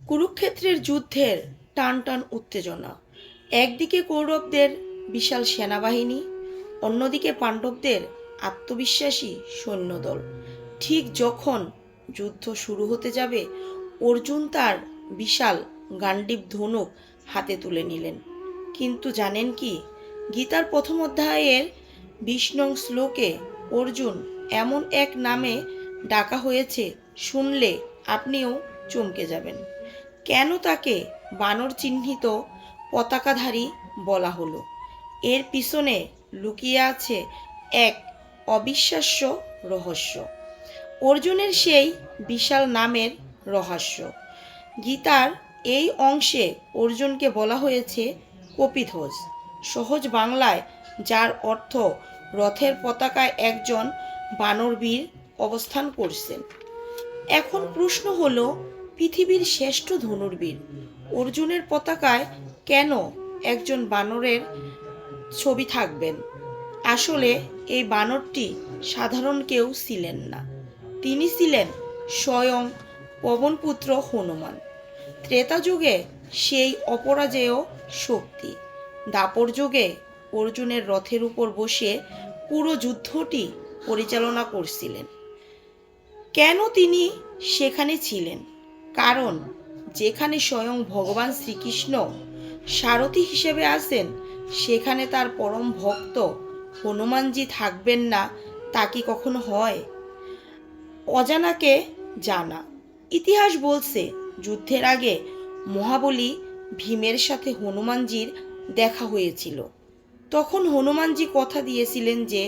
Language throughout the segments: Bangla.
কুরুক্ষেত্রের যুদ্ধের টান টান উত্তেজনা। একদিকে কৌরবদের বিশাল সেনাবাহিনী, অন্যদিকে পাণ্ডবদের আত্মবিশ্বাসী সৈন্যদল। ঠিক যখন যুদ্ধ শুরু হতে যাবে, অর্জুন তার বিশাল গান্ডীব ধনুক হাতে তুলে নিলেন। কিন্তু জানেন কি, গীতার প্রথম অধ্যায়ের 20 নং শ্লোকে অর্জুন এমন এক নামে ডাকা হয়েছে, শুনলে আপনিও চমকে যাবেন। কেন তাকে বানর চিহ্নিত পতাকাধারী বলা হলো? এর পিছনে লুকিয়ে আছে এক অবিশ্বাস্য রহস্য। অর্জুনের সেই বিশাল নামের রহস্য। গীতার এই অংশে অর্জুনকে বলা হয়েছে কপিধ্বজ, সহজ বাংলায় যার অর্থ রথের পতাকায় একজন বানরবীর অবস্থান করছেন। এখন প্রশ্ন হলো, পৃথিবীর শ্রেষ্ঠ ধনুর্বীর অর্জুনের পতাকায় কেন একজন বানরের ছবি থাকবেন? আসলে এই বানরটি সাধারণ কেউ ছিলেন না, তিনি ছিলেন স্বয়ং পবনপুত্র হনুমান। ত্রেতা যুগে সেই অপরাজেয় শক্তি, দাপর যুগে অর্জুনের রথের উপর বসে পুরো যুদ্ধটি পরিচালনা করছিলেন। কেন তিনি সেখানে ছিলেন? কারণ যেখানে স্বয়ং ভগবান শ্রীকৃষ্ণ সারথি হিসেবে আছেন, সেখানে তার পরম ভক্ত হনুমানজি থাকবেন না তা কি কখনো হয়? অজানাকে জানা। ইতিহাস বলছে, যুদ্ধের আগে মহাবলী ভীমের সাথে হনুমানজির দেখা হয়েছিল। তখন হনুমানজি কথা দিয়েছিলেন যে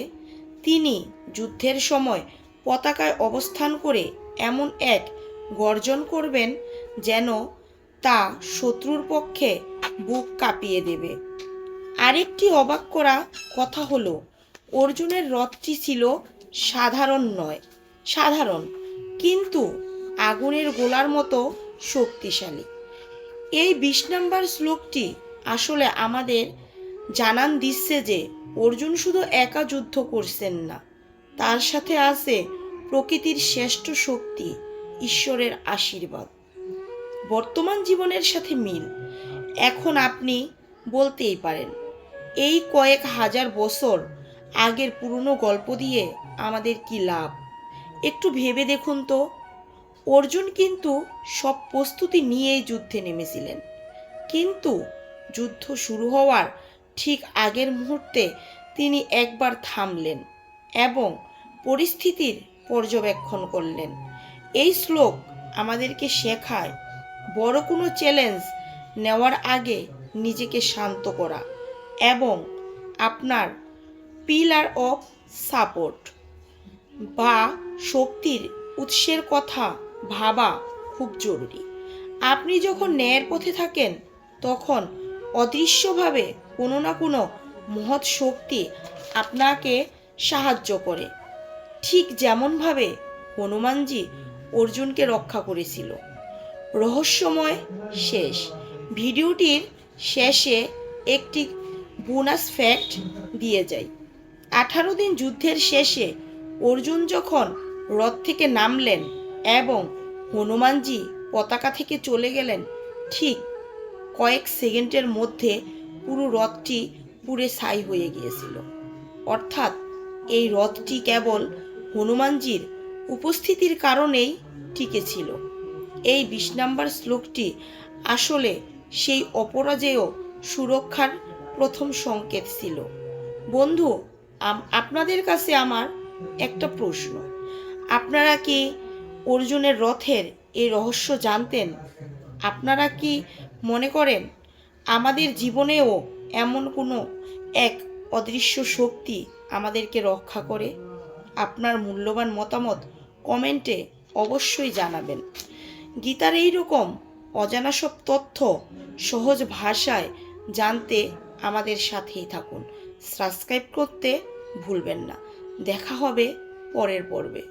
তিনি যুদ্ধের সময় পতাকায় অবস্থান করে এমন এক গর্জন করবেন যেন তা শত্রুর পক্ষে বুক কাঁপিয়ে দেবে। আরেকটি অবাক করা কথা হলো, অর্জুনের রথটি ছিল সাধারণ কিন্তু আগুনের গোলার মতো শক্তিশালী। এই 20 নম্বর শ্লোকটি আসলে আমাদের জানান দিচ্ছে যে অর্জুন শুধু একা যুদ্ধ করছেন না, তার সাথে আছে প্রকৃতির শ্রেষ্ঠ শক্তি, ঈশ্বরের আশীর্বাদ। বর্তমান জীবনের সাথে মিল। এখন আপনি বলতেই পারেন, এই কয়েক হাজার বছর আগের পুরনো গল্প দিয়ে আমাদের কি লাভ? একটু ভেবে দেখুন তো। অর্জুন কিন্তু সব প্রস্তুতি নিয়েই যুদ্ধে নেমেছিলেন, কিন্তু যুদ্ধ শুরু হওয়ার ঠিক আগের মুহূর্তে তিনি একবার থামলেন এবং পরিস্থিতির পর্যবেক্ষণ করলেন। এই শ্লোক আমাদেরকে শেখায়, বড় কোনো চ্যালেঞ্জ নেওয়ার আগে নিজেকে শান্ত করা এবং আপনার পিলার অফ সাপোর্ট বা শক্তির উৎসের কথা ভাবা খুব জরুরি। আপনি যখন ন্যায়ের পথে থাকেন, তখন অদৃশ্যভাবে কোনো না কোনো মহৎ শক্তি আপনাকে সাহায্য করে, ঠিক যেমনভাবে হনুমানজি অর্জুনকে রক্ষা করেছিল। রহস্যময় শেষ। ভিডিওটির শেষে একটি বোনাস ফ্যাক্ট দিয়ে যাই। 18 দিন যুদ্ধের শেষে অর্জুন যখন রথ থেকে নামলেন এবং হনুমানজি পতাকা থেকে চলে গেলেন, ঠিক কয়েক সেকেন্ডের মধ্যে পুরো রথটি পুড়ে ছাই হয়ে গিয়েছিল। অর্থাৎ এই রথটি কেবল হনুমানজির উপস্থিতির কারণেই টিকে ছিল। এই 20 নম্বর শ্লোকটি আসলে সেই অপরাজেয় সুরক্ষার প্রথম সংকেত ছিল। বন্ধু, আপনাদের কাছে আমার একটা প্রশ্ন, আপনারা কি অর্জুনের রথের এই রহস্য জানতেন? আপনারা কি মনে করেন আমাদের জীবনেও এমন কোনো এক অদৃশ্য শক্তি আমাদেরকে রক্ষা করে? আপনার মূল্যবান মতামত কমেন্টে অবশ্যই জানাবেন। গীতার এই রকম অজানা সব তথ্য সহজ ভাষায় জানতে আমাদের সাথেই থাকুন। সাবস্ক্রাইব করতে ভুলবেন না। দেখা হবে পরের পর্বে।